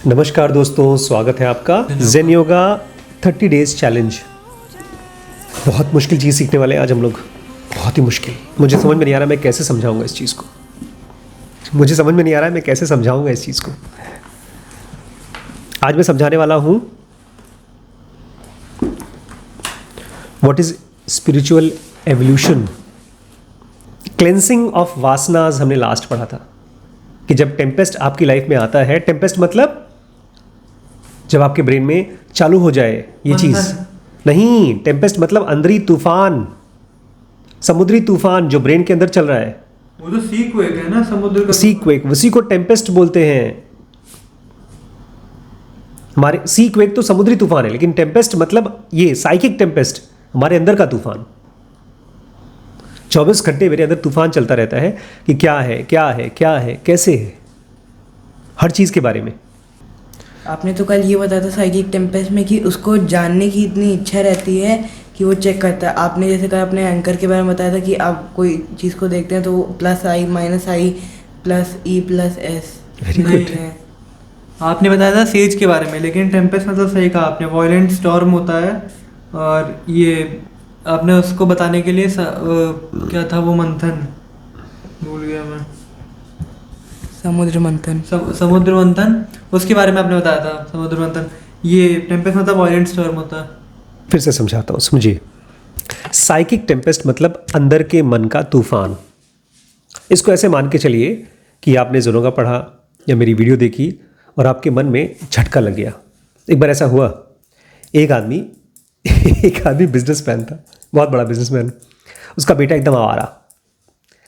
नमस्कार दोस्तों, स्वागत है आपका ज़ेन योगा 30 डेज चैलेंज। बहुत मुश्किल चीज़ सीखने वाले हैं आज हम लोग, बहुत ही मुश्किल। मुझे समझ में नहीं आ रहा मैं कैसे समझाऊंगा इस चीज़ को। आज मैं समझाने वाला हूँ what is spiritual evolution. Cleansing of vasanas हमने लास्ट पढ़ा था कि जब टेम्पेस्ट आपकी लाइफ में आता है, टेम्पेस्ट मतलब जब आपके ब्रेन में चालू हो जाए ये चीज़ नहीं, टेम्पेस्ट मतलब अंदरी तूफान, समुद्री तूफान जो ब्रेन के अंदर चल रहा है। वो तो सी क्वेक है ना, समुद्र का सी क्वेक, उसी को टेम्पेस्ट बोलते हैं। हमारे सी क्वेक तो समुद्री तूफान है, लेकिन टेम्पेस्ट मतलब ये साइकिक टेम्पेस्ट, हमारे अंदर का तूफान। 24 घंटे मेरे अंदर तूफान चलता रहता है कि क्या है, क्या है, क्या है, कैसे है, हर चीज़ के बारे में। आपने तो कल ये बताया था साइकिक टेम्पेस्ट में कि उसको जानने की इतनी इच्छा रहती है कि वो चेक करता है। आपने जैसे कहा अपने एंकर के बारे में बताया था कि आप कोई चीज़ को देखते हैं तो वो +i -i +e +s Very good. है। आपने बताया था सेज के बारे में, लेकिन टेम्पेस्ट मतलब सही कहा आपने, वॉयलेंट स्टॉर्म होता है। और ये आपने उसको बताने के लिए क्या था वो मंथन, भूल गया मैं, समुद्र मंथन। समुद्र मंथन, उसके बारे में आपने बताया था। समुद्र मंथन, ये टेम्पेस्ट मतलब वॉयलेंट स्टॉर्म होता है। फिर से समझाता हूँ, समझिए। साइकिक टेम्पेस्ट मतलब अंदर के मन का तूफान। इसको ऐसे मान के चलिए कि आपने ज़ेनोगा पढ़ा या मेरी वीडियो देखी और आपके मन में झटका लग गया। एक बार ऐसा हुआ, एक आदमी बिजनेसमैन था, बहुत बड़ा बिजनेसमैन। उसका बेटा एकदम आवारा,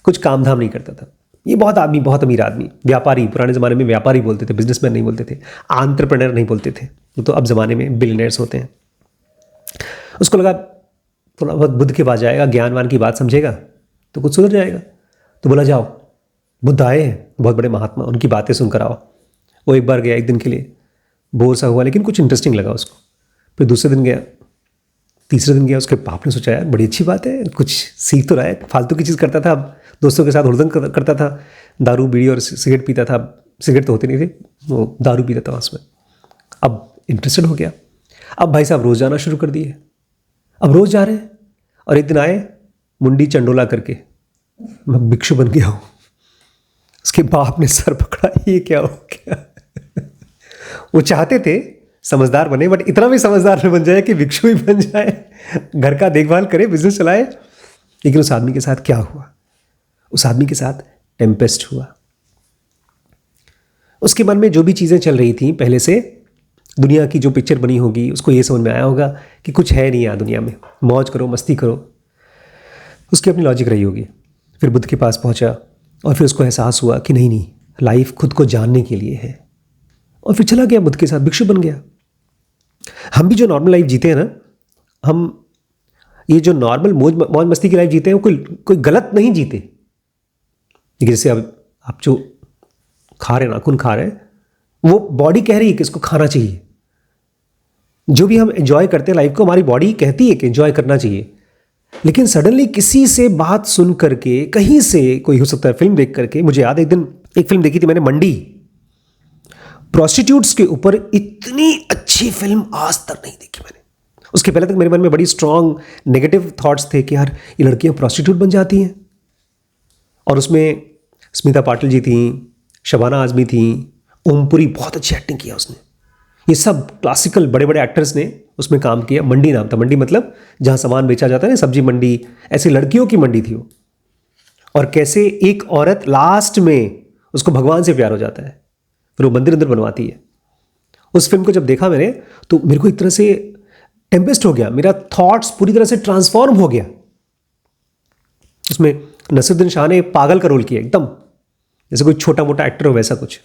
कुछ काम धाम नहीं करता था। ये बहुत अमीर आदमी, व्यापारी, पुराने ज़माने में व्यापारी बोलते थे, बिजनेसमैन नहीं बोलते थे, एंटरप्रेन्योर नहीं बोलते थे। तो अब ज़माने में बिलियनर्स होते हैं। उसको लगा थोड़ा बहुत बुद्ध के पास जाएगा, ज्ञानवान की बात समझेगा तो कुछ सुधर जाएगा। तो बोला जाओ, बुद्ध आए हैं, बहुत बड़े महात्मा, उनकी बातें सुनकर आओ। वो एक बार गया, एक दिन के लिए, बोर सा हुआ, लेकिन कुछ इंटरेस्टिंग लगा उसको। फिर दूसरे दिन गया, तीसरे दिन गया। उसके बाप ने सोचा यार बड़ी अच्छी बात है, कुछ सीख तो रहा है। फालतू की चीज़ करता था, अब दोस्तों के साथ हुड़दंग करता था, दारू बीड़ी और सिगरेट पीता था। सिगरेट तो होते नहीं थे, वो दारू पीता था उसमें। अब इंटरेस्टेड हो गया। अब भाई साहब रोज़ जाना शुरू कर दिए। अब रोज़ जा रहे हैं और एक दिन आए मुंडी चंडोला करके, मैं भिक्षु बन गया हूँ। उसके बाप ने सर पकड़ा, ये क्या हो गया। वो चाहते थे समझदार बने, बट इतना भी समझदार न बन जाए कि भिक्षु ही बन जाए, घर का देखभाल करे, बिजनेस चलाए। लेकिन उस आदमी के साथ क्या हुआ? उस आदमी के साथ टेम्पेस्ट हुआ। उसके मन में जो भी चीज़ें चल रही थी पहले से, दुनिया की जो पिक्चर बनी होगी, उसको ये समझ में आया होगा कि कुछ है नहीं यहाँ दुनिया में, मौज करो, मस्ती करो। उसकी अपनी लॉजिक रही होगी। फिर बुद्ध के पास पहुँचा और फिर उसको एहसास हुआ कि नहीं, लाइफ खुद को जानने के लिए है। और फिर चला गया बुद्ध के साथ, भिक्षु बन गया। हम भी जो नॉर्मल लाइफ जीते हैं ना, हम ये जो नॉर्मल मौज मस्ती की लाइफ जीते हैं, वो कोई गलत नहीं जीते। लेकिन जैसे अब आप जो खा रहे, नाखून खा रहे हैं, वो बॉडी कह रही है कि इसको खाना चाहिए। जो भी हम एंजॉय करते हैं लाइफ को, हमारी बॉडी कहती है कि एंजॉय करना चाहिए। लेकिन सडनली किसी से बात सुन करके, कहीं से, कोई हो सकता है फिल्म देख करके, मुझे याद है एक दिन एक फिल्म देखी थी मैंने, मंडी, प्रोस्टिट्यूट्स के ऊपर। इतनी अच्छी फिल्म आज तक नहीं देखी मैंने। उसके पहले तक मेरे मन में बड़ी स्ट्रांग नेगेटिव थॉट्स थे कि यार ये लड़कियां प्रोस्टिट्यूट बन जाती हैं। और उसमें स्मिता पाटिल जी थी, शबाना आजमी थी, ओमपुरी, बहुत अच्छी एक्टिंग किया उसने। ये सब क्लासिकल बड़े बड़े एक्टर्स ने उसमें काम किया। मंडी नाम था, मंडी मतलब जहाँ सामान बेचा जाता है ना, सब्जी मंडी, ऐसी लड़कियों की मंडी थी वो। और कैसे एक औरत लास्ट में उसको भगवान से प्यार हो जाता है, फिर वो मंदिर अंदर बनवाती है। उस फिल्म को जब देखा मैंने तो मेरे को एक तरह से टेम्पेस्ट हो गया, मेरा थॉट्स पूरी तरह से ट्रांसफॉर्म हो गया। उसमें नसीरुद्दीन शाह ने पागल का रोल किया, एकदम जैसे कोई छोटा मोटा एक्टर हो वैसा कुछ।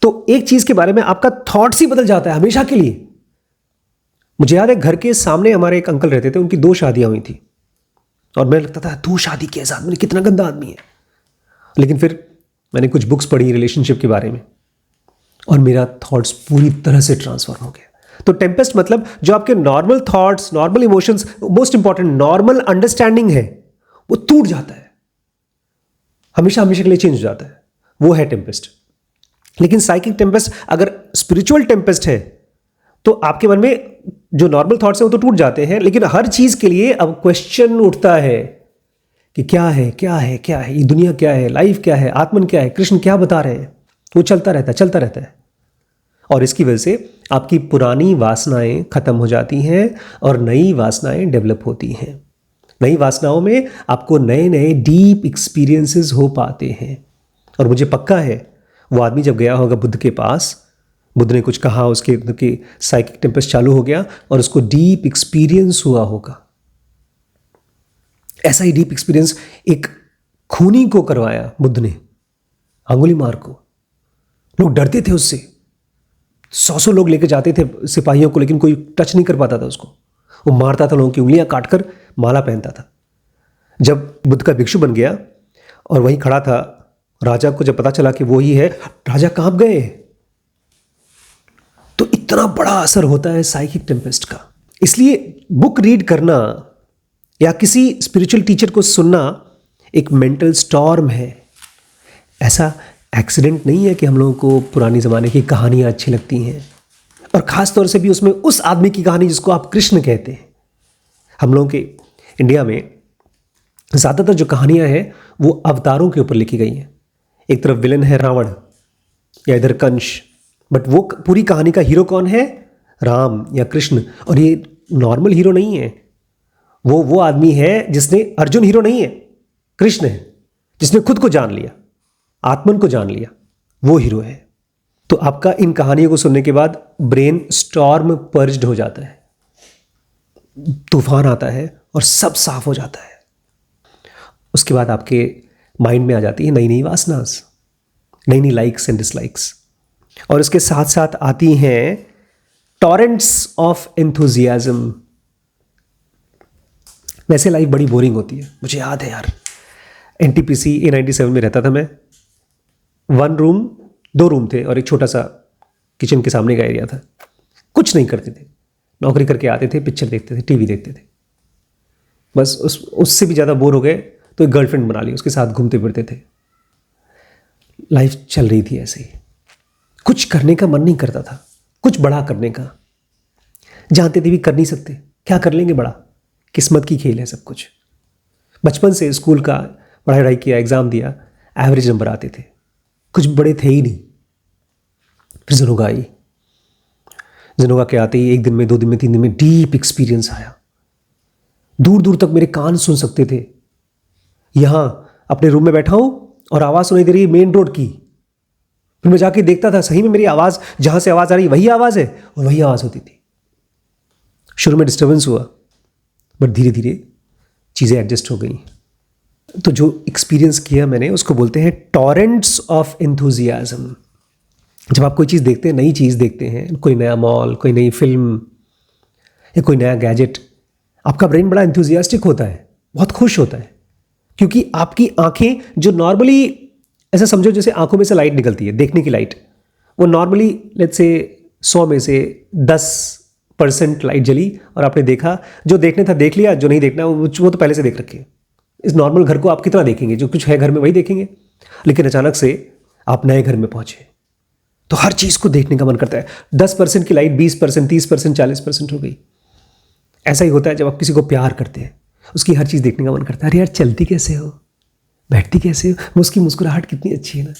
तो एक चीज के बारे में आपका थॉट्स ही बदल जाता है हमेशा के लिए। मुझे याद है घर के सामने हमारे एक अंकल रहते थे, उनकी 2 शादियां हुई थी और मैं लगता था 2 शादी कैसा आदमी, कितना गंदा आदमी है। लेकिन फिर मैंने कुछ बुक्स पढ़ी रिलेशनशिप के बारे में और मेरा थॉट्स पूरी तरह से ट्रांसफॉर्म हो गया। तो टेम्पेस्ट मतलब जो आपके normal thoughts, normal emotions, most important normal understanding है, वो टूट जाता है, हमेशा हमेशा के लिए चेंज हो जाता है। वो है टेम्पेस्ट। लेकिन साइकिक टेम्पेस्ट अगर स्पिरिचुअल टेम्पेस्ट है तो आपके मन में जो नॉर्मल थॉट्स हैं वो तो टूट जाते हैं, लेकिन हर चीज के लिए अब क्वेश्चन उठता है कि क्या है, क्या है, क्या है, ये दुनिया क्या है, लाइफ क्या है, आत्मन क्या है, कृष्ण क्या बता रहे हैं। वो चलता रहता है, चलता रहता है। और इसकी वजह से आपकी पुरानी वासनाएं खत्म हो जाती हैं और नई वासनाएं डेवलप होती हैं। नई वासनाओं में आपको नए नए डीप एक्सपीरियंसेस हो पाते हैं। और मुझे पक्का है वो आदमी जब गया होगा बुद्ध के पास, बुद्ध ने कुछ कहा, उसके साइकिक टेम्पेस्ट चालू हो गया और उसको डीप एक्सपीरियंस हुआ होगा। ऐसा ही डीप एक्सपीरियंस एक खूनी को करवाया बुद्ध ने, अंगुलीमाल को। लोग डरते थे उससे, 100 लोग लेके जाते थे सिपाहियों को, लेकिन कोई टच नहीं कर पाता था उसको। वो मारता था, लोगों की उंगलियां काटकर माला पहनता था। जब बुद्ध का भिक्षु बन गया और वहीं खड़ा था, राजा को जब पता चला कि वो ही है, राजा कांप गए। तो इतना बड़ा असर होता है साइकिक टेम्पेस्ट का। इसलिए बुक रीड करना या किसी स्पिरिचुअल टीचर को सुनना एक मेंटल स्टॉर्म है। ऐसा एक्सीडेंट नहीं है कि हम लोगों को पुरानी ज़माने की कहानियाँ अच्छी लगती हैं, और ख़ास तौर से भी उसमें उस आदमी की कहानी जिसको आप कृष्ण कहते हैं। हम लोगों के इंडिया में ज़्यादातर जो कहानियाँ हैं वो अवतारों के ऊपर लिखी गई हैं। एक तरफ विलन है रावण या इधर कंस, बट वो पूरी कहानी का हीरो कौन है? राम या कृष्ण। और ये नॉर्मल हीरो नहीं है, वो आदमी है जिसने, अर्जुन हीरो नहीं है, कृष्ण है, जिसने खुद को जान लिया, आत्मन को जान लिया, वो हीरो है। तो आपका इन कहानियों को सुनने के बाद ब्रेन स्टॉर्म पर्ज्ड हो जाता है, तूफान आता है और सब साफ हो जाता है। उसके बाद आपके माइंड में आ जाती है नई नई वासनास, नई नई लाइक्स एंड डिसलाइक्स, और इसके साथ साथ आती हैं टॉरेंट्स ऑफ एंथुजियाज्म। वैसे लाइफ बड़ी बोरिंग होती है, मुझे याद है यार, NTPC A97 में रहता था मैं। 2 रूम थे और एक छोटा सा किचन के सामने का एरिया था। कुछ नहीं करते थे, नौकरी करके आते थे, पिक्चर देखते थे, टीवी देखते थे। बस उससे भी ज़्यादा बोर हो गए तो एक गर्लफ्रेंड बना ली, उसके साथ घूमते फिरते थे। लाइफ चल रही थी ऐसे ही, कुछ करने का मन नहीं करता था, कुछ बड़ा करने का। जानते थे भी कर नहीं सकते, क्या कर लेंगे बड़ा, किस्मत की खेल है सब कुछ। बचपन से स्कूल का पढ़ाई किया, एग्ज़ाम दिया, एवरेज नंबर आते थे, कुछ बड़े थे ही नहीं। फिर ज़िनोगा आई। ज़िनोगा के आते ही 1 दिन में, 2 दिन में, 3 दिन में डीप एक्सपीरियंस आया। दूर दूर तक मेरे कान सुन सकते थे। यहाँ अपने रूम में बैठा हूँ और आवाज़ सुनाई दे रही है मेन रोड की। फिर मैं जाके देखता था, सही में मेरी आवाज़, जहाँ से आवाज़ आ रही वही आवाज़ है, और वही आवाज़ होती थी। शुरू में डिस्टर्बेंस हुआ, बट धीरे धीरे चीज़ें एडजस्ट हो गई। तो जो एक्सपीरियंस किया मैंने उसको बोलते हैं टॉरेंट्स ऑफ एंथुजियाज्म। जब आप कोई चीज़ देखते हैं, नई चीज़ देखते हैं, कोई नया मॉल, कोई नई फिल्म या कोई नया गैजेट, आपका ब्रेन बड़ा एंथुजियास्टिक होता है, बहुत खुश होता है, क्योंकि आपकी आंखें जो नॉर्मली, ऐसा समझो जैसे आंखों में से लाइट निकलती है, देखने की लाइट, वो नॉर्मली लेट्स से 100 में से 10% लाइट जली और आपने देखा, जो देखने था देख लिया, जो नहीं देखना वो तो पहले से देख रखे। इस नॉर्मल घर को आप कितना देखेंगे, जो कुछ है घर में वही देखेंगे। लेकिन अचानक से आप नए घर में पहुंचे तो हर चीज़ को देखने का मन करता है। 10% की लाइट 20%, 30%, 40% हो गई। ऐसा ही होता है जब आप किसी को प्यार करते हैं, उसकी हर चीज़ देखने का मन करता है। अरे यार चलती कैसे हो, बैठती कैसे हो, उसकी मुस्कुराहट कितनी अच्छी है ना।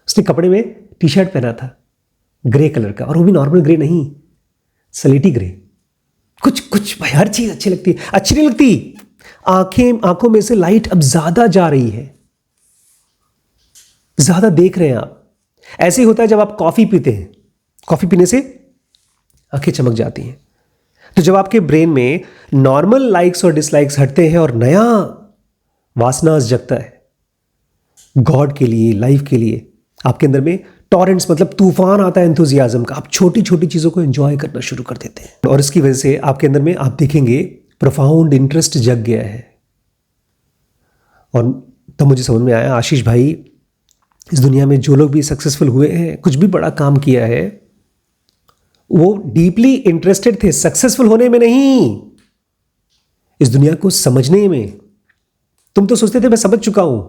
उसने कपड़े में टी-शर्ट पहना था ग्रे कलर का, और वो भी नॉर्मल ग्रे नहीं, सलेटी ग्रे। कुछ भाई हर चीज़ अच्छी लगती है। अच्छी नहीं लगती, आंखों में से लाइट अब ज़्यादा जा रही है, ज़्यादा देख रहे हैं आप। ऐसे ही होता है जब आप कॉफ़ी पीते हैं, कॉफ़ी पीने से आंखें चमक जाती हैं। तो जब आपके ब्रेन में नॉर्मल लाइक्स और डिसलाइक्स हटते हैं और नया वासनास जगता है गॉड के लिए, लाइफ के लिए, आपके अंदर में टॉरेंट्स मतलब तूफान आता है एंथुजियाज्म का। आप छोटी छोटी चीज़ों को एंजॉय करना शुरू कर देते हैं, और इसकी वजह से आपके अंदर में आप देखेंगे प्रोफाउंड इंटरेस्ट जग गया है। और तब मुझे समझ में आया, आशीष भाई, इस दुनिया में जो लोग भी सक्सेसफुल हुए हैं, कुछ भी बड़ा काम किया है, वो डीपली इंटरेस्टेड थे सक्सेसफुल होने में नहीं, इस दुनिया को समझने में। तुम तो सोचते थे मैं समझ चुका हूं,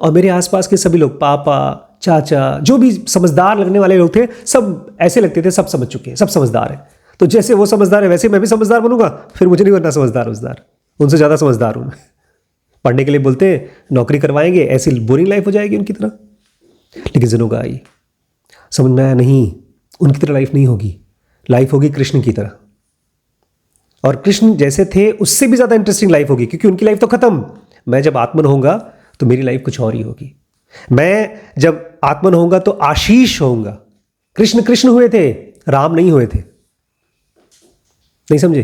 और मेरे आसपास के सभी लोग, पापा, चाचा, जो भी समझदार लगने वाले लोग थे, सब ऐसे लगते थे सब समझ चुके हैं, सब समझदार हैं। तो जैसे वो समझदार है वैसे मैं भी समझदार बनूंगा, फिर मुझे नहीं बनना समझदार, उनसे ज़्यादा समझदार हूँ मैं। पढ़ने के लिए बोलते हैं, नौकरी करवाएंगे, ऐसी बोरिंग लाइफ हो जाएगी उनकी तरह। लेकिन जिनोगा आई, समझ में आया नहीं, उनकी तरह लाइफ नहीं होगी, लाइफ होगी कृष्ण की तरह। और कृष्ण जैसे थे उससे भी ज़्यादा इंटरेस्टिंग लाइफ होगी, क्योंकि उनकी लाइफ तो खत्म। मैं जब आत्मन होऊंगा तो मेरी लाइफ कुछ और ही होगी। मैं जब आत्मन होऊंगा तो आशीष होऊंगा। कृष्ण कृष्ण हुए थे, राम नहीं हुए थे। नहीं समझे?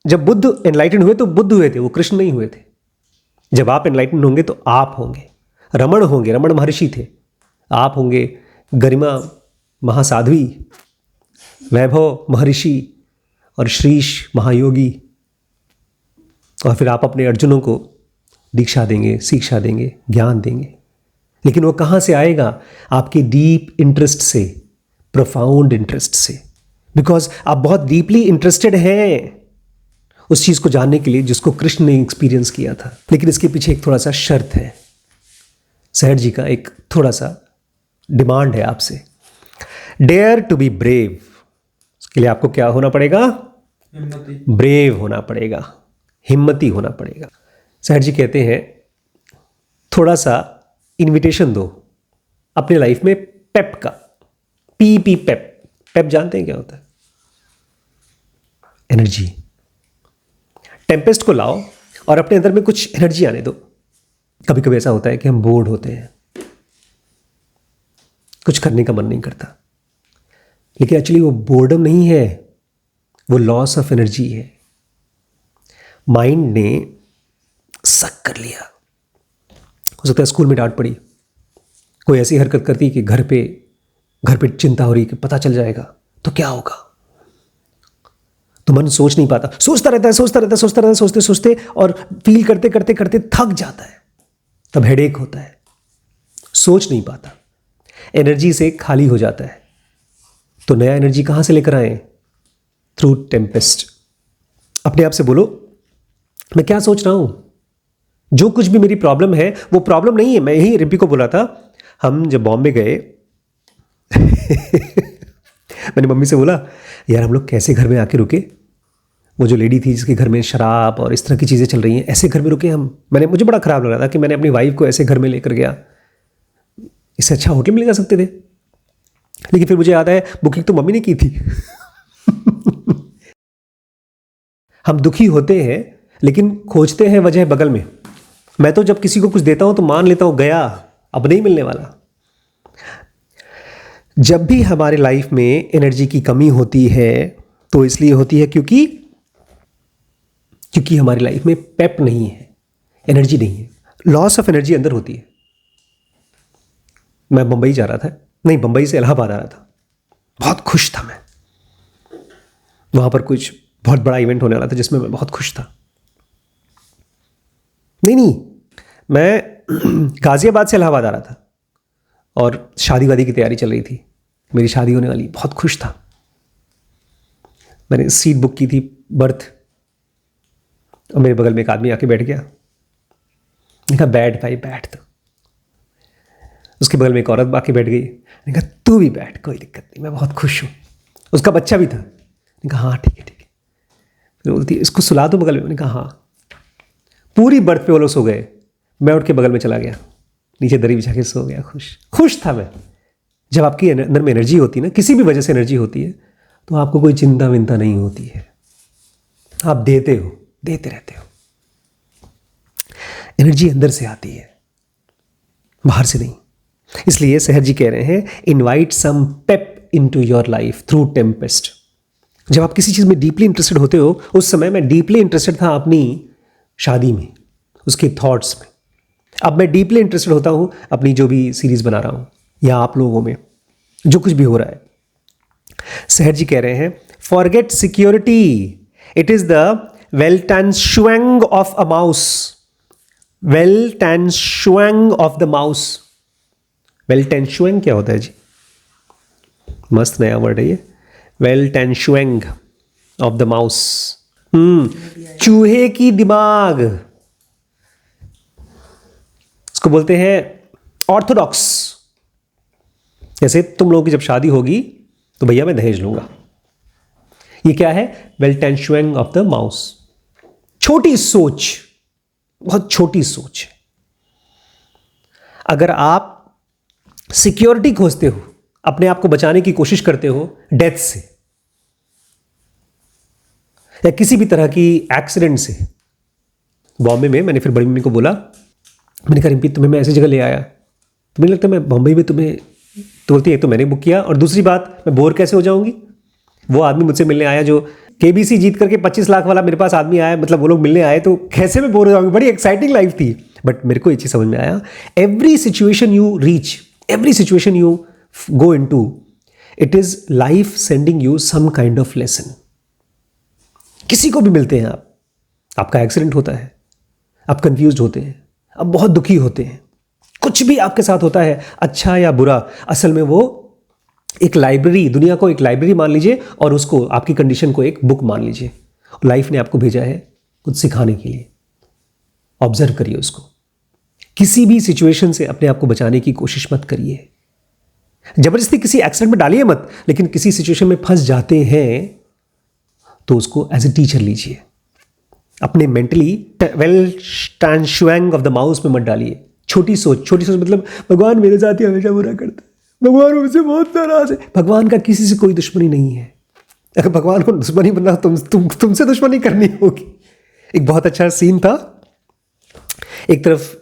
जब बुद्ध एनलाइटन हुए तो बुद्ध हुए थे, वो कृष्ण नहीं हुए थे। जब आप एनलाइटन होंगे तो आप होंगे, रमण होंगे, रमण महर्षि थे। आप होंगे गरिमा महासाध्वी, वैभव महर्षि और श्रीश महायोगी। और फिर आप अपने अर्जुनों को दीक्षा देंगे, शिक्षा देंगे, ज्ञान देंगे। लेकिन वो कहाँ से आएगा? आपके डीप इंटरेस्ट से, प्रोफाउंड इंटरेस्ट से। बिकॉज आप बहुत डीपली इंटरेस्टेड हैं उस चीज़ को जानने के लिए जिसको कृष्ण ने एक्सपीरियंस किया था। लेकिन इसके पीछे एक थोड़ा सा शर्त है, सहर जी का एक थोड़ा सा डिमांड है आपसे। Dare to be brave. उसके लिए आपको क्या होना पड़ेगा? ब्रेव होना पड़ेगा, हिम्मती होना पड़ेगा। सहर जी कहते हैं थोड़ा सा इनविटेशन दो अपने लाइफ में पेप का। पी पेप। पेप जानते हैं क्या होता है? एनर्जी। टेम्पेस्ट को लाओ और अपने अंदर में कुछ एनर्जी आने दो। कभी कभी ऐसा होता है कि हम बोर्ड होते हैं, कुछ करने का मन नहीं करता, लेकिन एक्चुअली वो बोर्डम नहीं है, वो लॉस ऑफ एनर्जी है। माइंड ने सक कर लिया। हो सकता है स्कूल में डांट पड़ी, कोई ऐसी हरकत करती कि घर पे चिंता हो रही कि पता चल जाएगा तो क्या होगा। तो मन सोच नहीं पाता, सोचता रहता है, सोचते और फील करते थक जाता है, तब हेडेक होता है। सोच नहीं पाता, एनर्जी से खाली हो जाता है। तो नया एनर्जी कहां से लेकर आए? Through Tempest. अपने आप से बोलो, मैं क्या सोच रहा हूं? जो कुछ भी मेरी प्रॉब्लम है वो प्रॉब्लम नहीं है। मैं यही रिम्पी को बोला था, हम जब बॉम्बे गए मैंने मम्मी से बोला, यार हम लोग कैसे घर में आके रुके? वो जो लेडी थी जिसके घर में शराब और इस तरह की चीज़ें चल रही हैं, ऐसे घर में रुके हम। मुझे बड़ा ख़राब लग रहा था कि मैंने अपनी वाइफ को ऐसे घर में लेकर गया। इससे अच्छा होटल में ले जा सकते थे। लेकिन फिर मुझे याद है बुकिंग तो मम्मी ने की थी। हम दुखी होते हैं लेकिन खोजते हैं वजह बगल में। मैं तो जब किसी को कुछ देता हूं तो मान लेता हूं गया, अब नहीं मिलने वाला। जब भी हमारे लाइफ में एनर्जी की कमी होती है तो इसलिए होती है क्योंकि हमारी लाइफ में पेप नहीं है, एनर्जी नहीं है, लॉस ऑफ एनर्जी अंदर होती है। मैं बंबई जा रहा था, नहीं बंबई से इलाहाबाद आ रहा था, बहुत खुश था मैं। वहां पर कुछ बहुत बड़ा इवेंट होने वाला था जिसमें मैं बहुत खुश था। नहीं, मैं गाजियाबाद से इलाहाबाद आ रहा था और शादी वादी की तैयारी चल रही थी, मेरी शादी होने वाली, बहुत खुश था। मैंने सीट बुक की थी, बर्थ, और मेरे बगल में एक आदमी आके बैठ गया। मैंने कहा बैठ भाई बैठ। तो उसके बगल में एक औरत आके बैठ गई। मैंने कहा तू भी बैठ, कोई दिक्कत नहीं, मैं बहुत खुश हूँ। उसका बच्चा भी था। मैंने कहा हाँ ठीक है। फिर बोलती है इसको सुला दो बगल में। मैंने कहा हाँ। पूरी बर्थ पे वो लोग सो गए, मैं उठ के बगल में चला गया, नीचे दरी बिछा के सो गया। खुश था मैं। जब आपकी अंदर में एनर्जी होती है ना, किसी भी वजह से एनर्जी होती है, तो आपको कोई चिंता विंता नहीं होती है। आप देते रहते हो। एनर्जी अंदर से आती है, बाहर से नहीं। इसलिए सहर जी कह रहे हैं invite some pep into your life through tempest. जब आप किसी चीज़ में डीपली इंटरेस्टेड होते हो, उस समय मैं डीपली इंटरेस्टेड था अपनी शादी में, उसके थॉट्स में। अब मैं डीपली इंटरेस्टेड होता हूं अपनी जो भी सीरीज बना रहा हूं या आप लोगों में जो कुछ भी हो रहा है। सहर जी कह रहे हैं forget security, it is the weltanschauung of a mouse. Weltanschauung of the mouse. Weltanschauung क्या होता है जी? मस्त नया वर्ड है ये, वेल्टानशुएंग ऑफ द माउस। चूहे की दिमाग, इसको बोलते हैं ऑर्थोडॉक्स, जैसे तुम लोगों की जब शादी होगी तो भैया मैं दहेज लूंगा। ये क्या है? वेल्टेंशुएंग ऑफ द माउस। छोटी सोच, बहुत छोटी सोच है। अगर आप सिक्योरिटी खोजते हो, अपने आप को बचाने की कोशिश करते हो डेथ से या किसी भी तरह की एक्सीडेंट से। बॉम्बे में मैंने फिर बड़ी मम्मी को बोला, मैंने कहा रिम्पी तुम्हें मैं ऐसी जगह ले आया, तो मुझे लगता है मैं बॉम्बे में तुम्हें, तो बोलती है तो मैंने बुक किया, और दूसरी बात मैं बोर कैसे हो जाऊंगी। वो आदमी मुझसे मिलने आया जो केबीसी जीत करके 25 लाख वाला मेरे पास आदमी आया, मतलब वो लोग मिलने आए, तो कैसे मैं बोर हो जाऊंगी। बड़ी एक्साइटिंग लाइफ थी। बट मेरे को ये चीज़ समझ में आया, every situation you reach, every situation you go into, it is life sending you some kind of lesson. किसी को भी मिलते हैं आप, आपका एक्सीडेंट होता है, आप कंफ्यूज होते हैं, आप बहुत दुखी होते हैं, कुछ भी आपके साथ होता है अच्छा या बुरा, असल में वो एक लाइब्रेरी, दुनिया को एक लाइब्रेरी मान लीजिए और उसको, आपकी कंडीशन को एक बुक मान लीजिए। लाइफ ने आपको भेजा है कुछ सिखाने के लिए। ऑब्जर्व करिए उसको। किसी भी सिचुएशन से अपने आप को बचाने की कोशिश मत करिए। जबरदस्ती किसी एक्सीडेंट में डालिए मत, लेकिन किसी सिचुएशन में फंस जाते हैं तो उसको एज ए टीचर लीजिए। अपने मेंटली वेल्टेंशुएंग ऑफ द माउस में मत डालिए। छोटी सोच, छोटी सोच मतलब भगवान मेरे साथ ही हमेशा बुरा करता है, भगवान मुझसे बहुत नाराज है। भगवान का किसी से कोई दुश्मनी नहीं है। अगर भगवान को दुश्मनी बनना तुमसे दुश्मनी करनी होगी। एक बहुत अच्छा सीन था, एक तरफ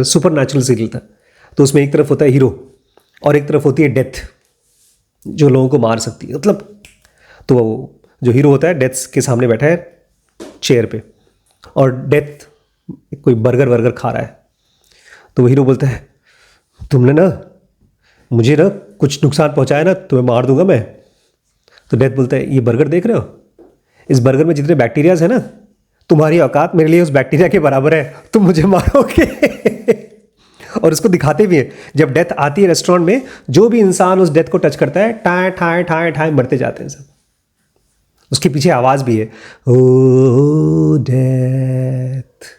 सुपर नेचुरल सीरियल था, तो उसमें एक तरफ होता है हीरो और एक तरफ होती है डेथ, जो लोगों को मार सकती है। मतलब तो जो हीरो होता है डेथ के सामने बैठा है चेयर पे, और डेथ कोई बर्गर खा रहा है, तो वो हीरो बोलता है तुमने ना मुझे ना कुछ नुकसान पहुंचाया ना, तुम्हें मार दूंगा मैं। तो डेथ बोलता है ये बर्गर देख रहे हो, इस बर्गर में जितने बैक्टीरियाज है ना, तुम्हारी औकात मेरे लिए उस बैक्टीरिया के बराबर है, तुम मुझे मारोगे। और उसको दिखाते भी हैं, जब डेथ आती है रेस्टोरेंट में, जो भी इंसान उस डेथ को टच करता है ठाए ठाए ठाए ठाए मरते जाते हैं सब। उसके पीछे आवाज भी है, oh death.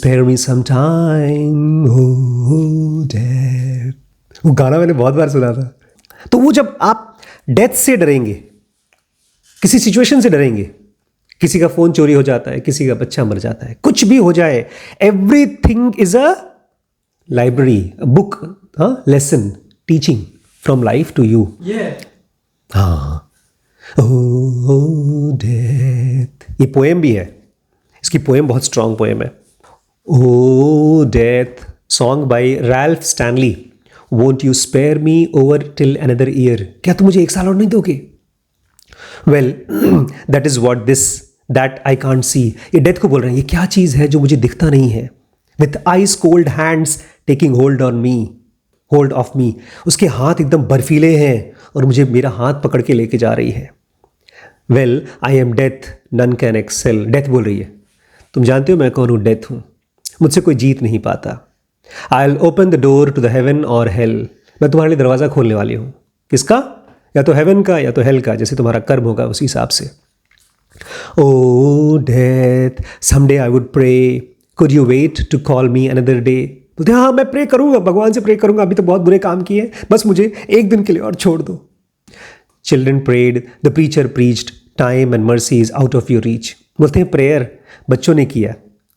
Spare me some time, oh death। वो गाना मैंने बहुत बार सुना था। तो वो जब आप डेथ से डरेंगे, किसी सिचुएशन से डरेंगे, किसी का फोन चोरी हो जाता है, किसी का बच्चा मर जाता है, कुछ भी हो जाए, everything is a library, a book, lesson, teaching from life to you. हाँ, oh death। ये पोएम भी है, इसकी पोएम बहुत स्ट्रांग पोएम है। Oh death, song by Ralph Stanley, won't you spare me over till another year? क्या तुम मुझे एक साल और नहीं दोगे? Well, that is what this, that I can't see। ये डेथ को बोल रहे हैं, ये क्या चीज़ है जो मुझे दिखता नहीं है। With ice cold hands taking hold on me, hold of me। उसके हाथ एकदम बर्फीले हैं और मुझे मेरा हाथ पकड़ के लेके जा रही है। Well, I am death, none can excel। Death बोल रही है, तुम जानते हो मैं कौन हूँ? डेथ हूँ, मुझसे कोई जीत नहीं पाता। I'll open the door to the heaven or hell। मैं तुम्हारे लिए दरवाज़ा खोलने वाली हूँ। किसका? या तो हेवन का या तो हेल का, जैसे तुम्हारा कर्म होगा उसी हिसाब से। Oh death, someday I would pray, could you wait to call me another day? बोलते हाँ मैं प्रे करूँगा, भगवान से प्रे करूँगा, अभी तो बहुत बुरे काम किए, बस मुझे एक दिन के लिए और छोड़ दो। Children prayed, the preacher preached, time and mercy is out of your reach। बोलते हैं प्रेयर बच्चों ने किया,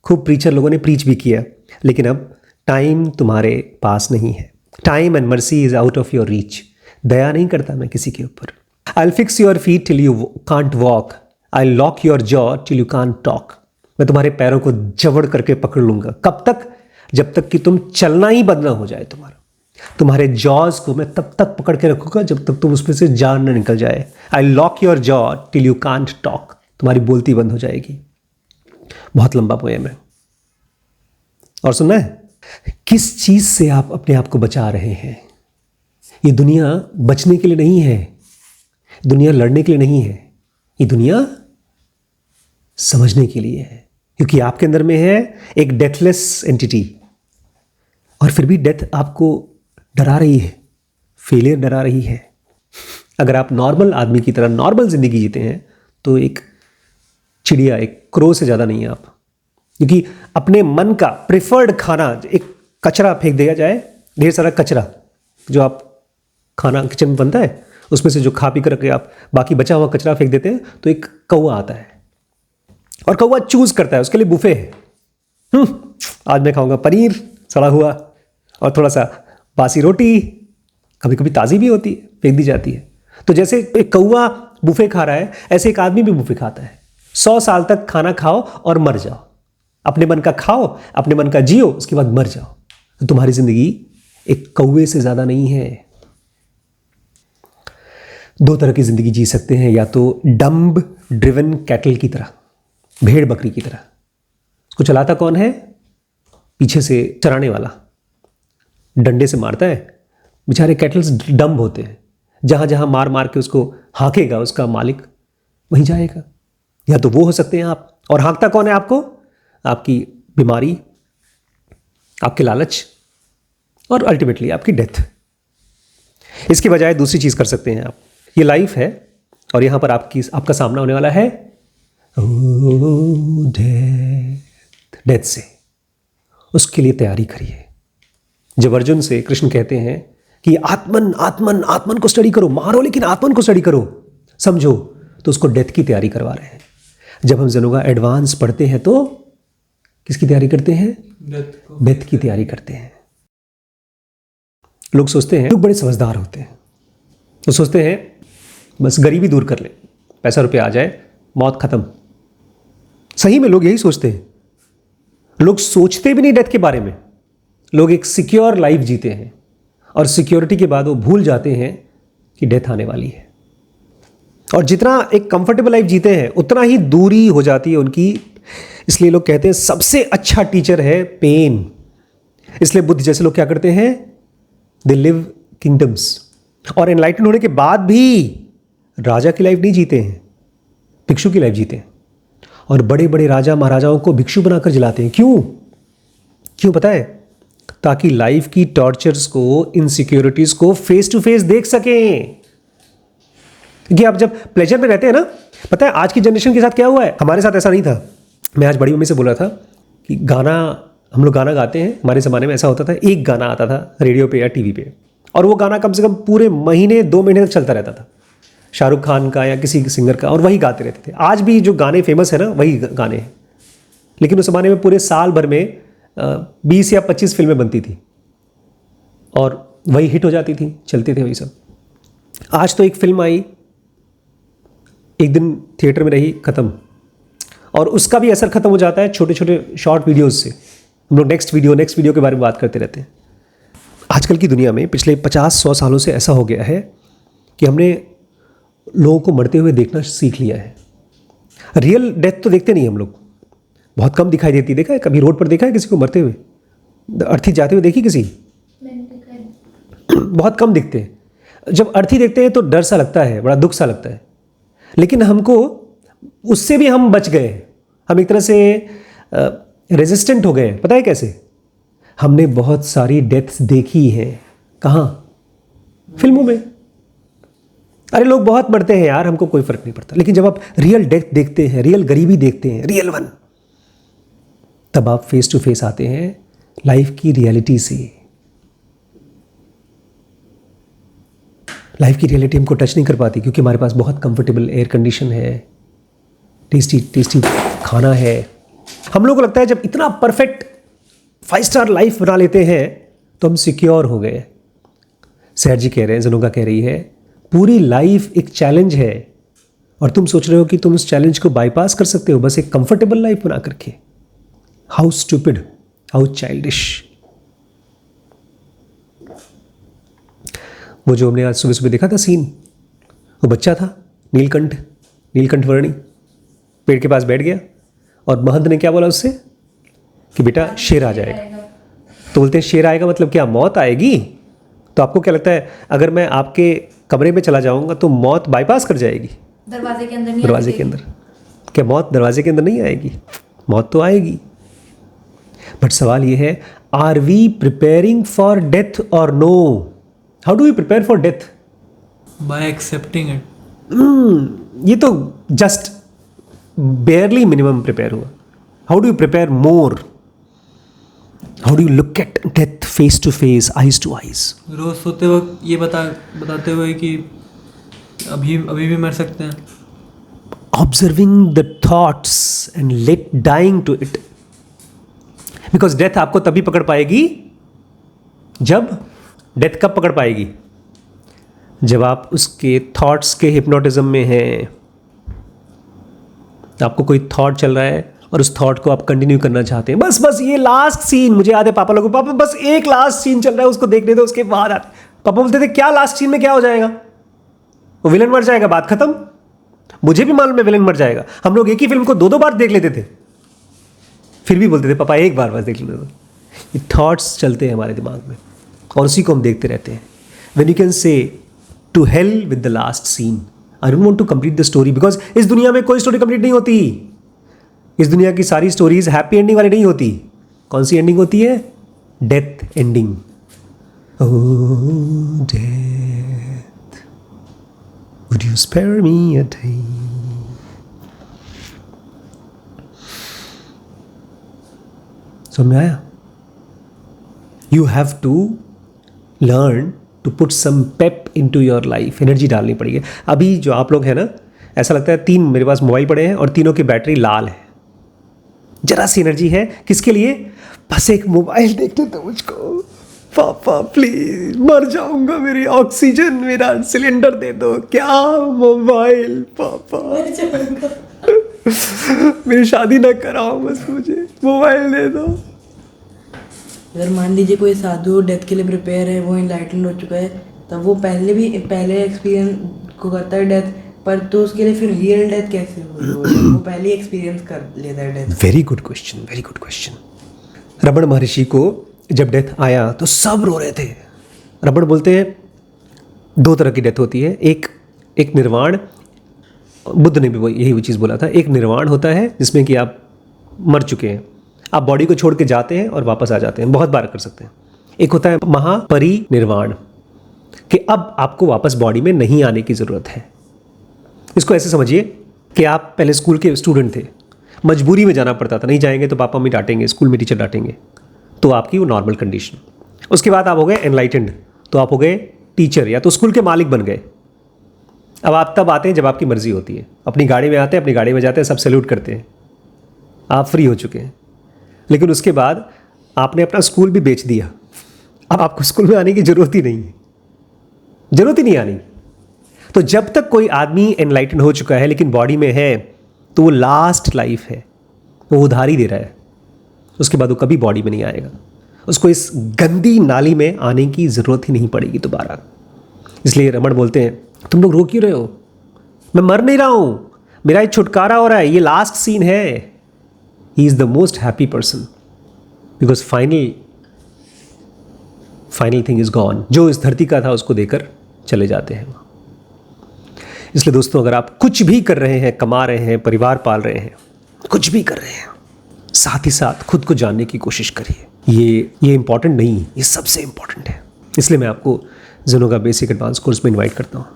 खूब प्रीचर लोगों ने प्रीच भी किया, लेकिन अब टाइम तुम्हारे पास नहीं है। Time and mercy is out of your reach. दया नहीं करता मैं किसी के ऊपर। I will fix your feet till you can't walk, I will lock your jaw till you can't talk. मैं तुम्हारे पैरों को जबड़ करके पकड़ लूंगा। कब तक? जब तक कि तुम चलना ही बंद ना हो जाए तुम्हारा। तुम्हारे जॉज को मैं तब तक पकड़ के रखूंगा जब तक तुम उसमें से जान न निकल जाए। आई will lock your jaw till you can't talk. तुम्हारी बोलती बंद हो जाएगी। बहुत लंबा पोएम है। और सुनना है, किस चीज से आप अपने आप को बचा रहे हैं? ये दुनिया बचने के लिए नहीं है, दुनिया लड़ने के लिए नहीं है, ये दुनिया समझने के लिए है। क्योंकि आपके अंदर में है एक डेथलेस एंटिटी, और फिर भी डेथ आपको डरा रही है, फेलियर डरा रही है। अगर आप नॉर्मल आदमी की तरह नॉर्मल जिंदगी जीते हैं तो एक चिड़िया, एक क्रो से ज़्यादा नहीं है आप। क्योंकि अपने मन का प्रेफर्ड खाना, एक कचरा फेंक दिया जाए, ढेर सारा कचरा जो आप खाना किचन में बनता है उसमें से जो खा पी कर आप बाकी बचा हुआ कचरा फेंक देते हैं, तो एक कौवा आता है और कौवा चूज करता है, उसके लिए बुफे है। आज मैं खाऊंगा पनीर सड़ा हुआ और थोड़ा सा बासी रोटी, कभी कभी ताज़ी भी होती है, फेंक दी जाती है। तो जैसे एक कौवा बुफे खा रहा है, ऐसे एक आदमी भी बुफे खाता है। 100 साल तक खाना खाओ और मर जाओ, अपने मन का खाओ, अपने मन का जियो, उसके बाद मर जाओ। तो तुम्हारी जिंदगी एक कौवे से ज्यादा नहीं है। 2 तरह की जिंदगी जी सकते हैं, या तो डम्ब ड्रिवन कैटल की तरह, भेड़ बकरी की तरह। उसको चलाता कौन है? पीछे से चराने वाला डंडे से मारता है। बेचारे कैटल्स डम्ब होते हैं, जहां जहां मार मार के उसको हाँकेगा उसका मालिक, वहीं जाएगा। या तो वो हो सकते हैं आप। और हाँकता कौन है आपको? आपकी बीमारी, आपके लालच और अल्टीमेटली आपकी डेथ। इसके बजाय दूसरी चीज कर सकते हैं आप। ये लाइफ है और यहां पर आपका सामना होने वाला है डेथ से। उसके लिए तैयारी करिए। जब अर्जुन से कृष्ण कहते हैं कि आत्मन आत्मन आत्मन को स्टडी करो, मारो लेकिन आत्मन को स्टडी करो, समझो, तो उसको डेथ की तैयारी करवा रहे हैं। जब हम जनोगा एडवांस पढ़ते हैं तो किसकी तैयारी करते हैं? डेथ की तैयारी करते हैं। लोग सोचते हैं, लोग बड़े समझदार होते हैं, तो सोचते हैं बस गरीबी दूर कर ले, पैसा रुपया आ जाए, मौत खत्म। सही में लोग यही सोचते हैं। लोग सोचते भी नहीं डेथ के बारे में। लोग एक सिक्योर लाइफ जीते हैं और सिक्योरिटी के बाद वो भूल जाते हैं कि डेथ आने वाली है। और जितना एक कंफर्टेबल लाइफ जीते हैं उतना ही दूरी हो जाती है उनकी। इसलिए लोग कहते हैं सबसे अच्छा टीचर है पेन। इसलिए बुद्ध जैसे लोग क्या करते हैं? दे लिव किंगडम्स, और एनलाइटन होने के बाद भी राजा की लाइफ नहीं जीते हैं, भिक्षु की लाइफ जीते हैं। और बड़े बड़े राजा महाराजाओं को भिक्षु बनाकर जलाते हैं। क्यों पता है? ताकि लाइफ की टॉर्चर्स को, इनसिक्योरिटीज को फेस टू फेस देख सकें। क्योंकि आप जब प्लेजर में रहते हैं ना, पता है आज की जनरेशन के साथ क्या हुआ है? हमारे साथ ऐसा नहीं था। मैं आज बड़ी मम्मी से बोल रहा था कि गाना, हम लोग गाना गाते हैं, हमारे ज़माने में ऐसा होता था, एक गाना आता था रेडियो पे या टीवी पे, और वो गाना कम से कम पूरे महीने 2 महीने तक चलता रहता था, शाहरुख खान का या किसी सिंगर का, और वही गाते रहते थे। आज भी जो गाने फेमस है ना, वही गाने हैं। लेकिन उस ज़माने में पूरे साल भर में 20 या 25 फिल्में बनती थी और वही हिट हो जाती थी, चलते थे वही सब। आज तो एक फिल्म आई, एक दिन थिएटर में रही, ख़त्म, और उसका भी असर ख़त्म हो जाता है छोटे छोटे शॉर्ट वीडियोस से। हम लोग नेक्स्ट वीडियो के बारे में बात करते रहते हैं। आजकल की दुनिया में पिछले 50-100 सालों से ऐसा हो गया है कि हमने लोगों को मरते हुए देखना सीख लिया है। रियल डेथ तो देखते नहीं हम लोग, बहुत कम दिखाई देती। देखा है कभी रोड पर देखा है किसी को मरते हुए, अर्थी जाते हुए देखी किसी? बहुत कम दिखते हैं। जब अर्थी देखते हैं तो डर सा लगता है, बड़ा दुख सा लगता है। लेकिन हमको उससे भी हम बच गए। हम एक तरह से रेजिस्टेंट हो गए। पता है कैसे? हमने बहुत सारी डेथ्स देखी है। कहाँ? फिल्मों में। अरे लोग बहुत मरते हैं यार, हमको कोई फर्क नहीं पड़ता। लेकिन जब आप रियल डेथ देखते हैं, रियल गरीबी देखते हैं, रियल वन, तब आप फेस टू फेस आते हैं लाइफ की रियलिटी से। लाइफ की रियलिटी हमको टच नहीं कर पाती क्योंकि हमारे पास बहुत कंफर्टेबल एयर कंडीशन है, टेस्टी खाना है। हम लोगों को लगता है जब इतना परफेक्ट 5 स्टार लाइफ बना लेते हैं तो हम सिक्योर हो गए। सैर जी कह रहे हैं, जनोगा कह रही है, पूरी लाइफ एक चैलेंज है और तुम सोच रहे हो कि तुम उस चैलेंज को बाईपास कर सकते हो बस एक कंफर्टेबल लाइफ बना करके। How stupid, how childish. वो जो हमने आज सुबह सुबह देखा था सीन, वो बच्चा था नीलकंठ वर्णी, पेड़ के पास बैठ गया और महंत ने क्या बोला उससे कि बेटा शेर आ जाएगा। तो बोलते हैं शेर आएगा मतलब क्या, मौत आएगी? तो आपको क्या लगता है अगर मैं आपके कमरे में चला जाऊंगा तो मौत बाईपास कर जाएगी? दरवाजे के अंदर नहीं, दरवाजे के अंदर। क्या मौत दरवाजे के अंदर नहीं आएगी? मौत तो आएगी। बट सवाल ये है, are we preparing for death और no? How do we prepare for death? By accepting it. ये तो जस्ट बेयरली मिनिमम प्रिपेयर हुआ. How do you prepare more? How do you look at death face to face, eyes to eyes? रोज सोते वक्त ये बताते हुए कि अभी भी मर सकते हैं. Observing the thoughts and let dying to it. Because death आपको तभी पकड़ पाएगी जब, डेथ कब पकड़ पाएगी? जब आप उसके थॉट्स के हिप्नोटिज्म में हैं. आपको कोई थॉट चल रहा है और उस थॉट को आप कंटिन्यू करना चाहते हैं. बस ये लास्ट सीन, मुझे याद है पापा लोगों, पापा बस एक लास्ट सीन चल रहा है उसको देखने दो, उसके बाद आते. पापा बोलते थे क्या लास्ट सीन में क्या हो जाएगा? वो विलन मर जाएगा, बात खत्म. मुझे भी मालूम है विलन मर जाएगा. हम लोग एक ही फिल्म को 2-2 बार देख लेते थे, फिर भी बोलते थे पापा एक बार बस देख लेते थे. ये थॉट्स चलते हैं हमारे दिमाग में और उसी को हम देखते रहते हैं. When you can say to hell with the last scene, I don't want to complete the story. Because इस दुनिया में कोई स्टोरी कंप्लीट नहीं होती. इस दुनिया की सारी स्टोरीज हैप्पी एंडिंग वाली नहीं होती. कौन सी एंडिंग होती है? Death ending. Oh death, would you spare me a day? समझ में आया? You have to learn to put some pep into your life. Energy डालनी पड़ेगी. अभी जो आप लोग हैं ना, ऐसा लगता है 3 मेरे पास मोबाइल पड़े हैं और तीनों की बैटरी लाल है. जरा सी एनर्जी है. किसके लिए? बस एक मोबाइल देखते तो मुझको. पापा प्लीज मर जाऊंगा, मेरी ऑक्सीजन, मेरा सिलेंडर दे दो. क्या मोबाइल? पापा मेरी शादी ना कराओ, बस मुझे मोबाइल दे दो. अगर मान लीजिए कोई साधु डेथ के लिए प्रिपेयर है, वो इनलाइटेंड हो चुका है, तब वो पहले एक्सपीरियंस को करता है डेथ, पर तो उसके लिए फिर रियल डेथ कैसे हो? वो पहले एक्सपीरियंस कर लेता है death. Very good question, very good question. रबड़ महर्षि को जब डेथ आया तो सब रो रहे थे. रबड़ बोलते हैं 2 तरह की डेथ होती है. एक निर्वाण, बुद्ध ने भी यही चीज़ बोला था. एक निर्वाण होता है जिसमें कि आप मर चुके हैं, आप बॉडी को छोड़ के जाते हैं और वापस आ जाते हैं, बहुत बार कर सकते हैं. एक होता है महापरिनिर्वाण, कि अब आपको वापस बॉडी में नहीं आने की ज़रूरत है. इसको ऐसे समझिए कि आप पहले स्कूल के स्टूडेंट थे, मजबूरी में जाना पड़ता था, नहीं जाएंगे तो पापा मम्मी डांटेंगे, स्कूल में टीचर डांटेंगे, तो आपकी वो नॉर्मल कंडीशन. उसके बाद आप हो गए एनलाइटेंड, तो आप हो गए टीचर या तो स्कूल के मालिक बन गए. अब आप तब आते हैं जब आपकी मर्जी होती है. अपनी गाड़ी में आते हैं, अपनी गाड़ी में जाते हैं, सब सैल्यूट करते हैं, आप फ्री हो चुके हैं. लेकिन उसके बाद आपने अपना स्कूल भी बेच दिया. अब आपको स्कूल में आने की ज़रूरत ही नहीं है, ज़रूरत ही नहीं आनी. तो जब तक कोई आदमी एनलाइटन हो चुका है लेकिन बॉडी में है, तो वो लास्ट लाइफ है, वो उधारी दे रहा है. उसके बाद वो कभी बॉडी में नहीं आएगा. उसको इस गंदी नाली में आने की ज़रूरत ही नहीं पड़ेगी दोबारा. इसलिए रमण बोलते हैं तुम लोग रो क्यों रहे हो? मैं मर नहीं रहा हूँ, मेरा ये छुटकारा हो रहा है, ये लास्ट सीन है. He is the most happy person because final thing is gone. जो इस धरती का था उसको देकर चले जाते हैं. इसलिए दोस्तों, अगर आप कुछ भी कर रहे हैं, कमा रहे हैं, परिवार पाल रहे हैं, कुछ भी कर रहे हैं, साथ ही साथ खुद को जानने की कोशिश करिए. ये इंपॉर्टेंट नहीं, ये सबसे इंपॉर्टेंट है. इसलिए मैं आपको ज़ेनोगा बेसिक एडवांस कोर्स में इनवाइट करता हूँ.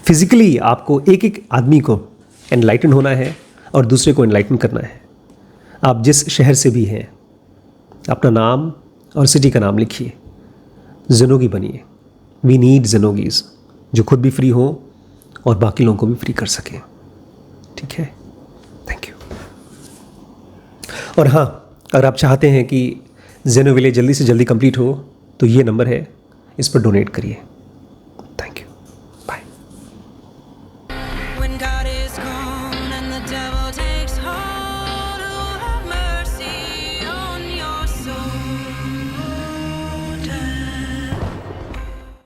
फिजिकली आपको एक आदमी को एनलाइटन होना है और दूसरे को एनलाइटन करना है. आप जिस शहर से भी हैं, अपना नाम और सिटी का नाम लिखिए, ज़ेनोगी बनिए. वी नीड ज़ेनोगीज़ जो खुद भी फ्री हो और बाकी लोगों को भी फ्री कर सकें. ठीक है, थैंक यू. और हाँ, अगर आप चाहते हैं कि ज़ेनो विलेज जल्दी से जल्दी कंप्लीट हो तो ये नंबर है, इस पर डोनेट करिए. Thank you, bye. When God is gone.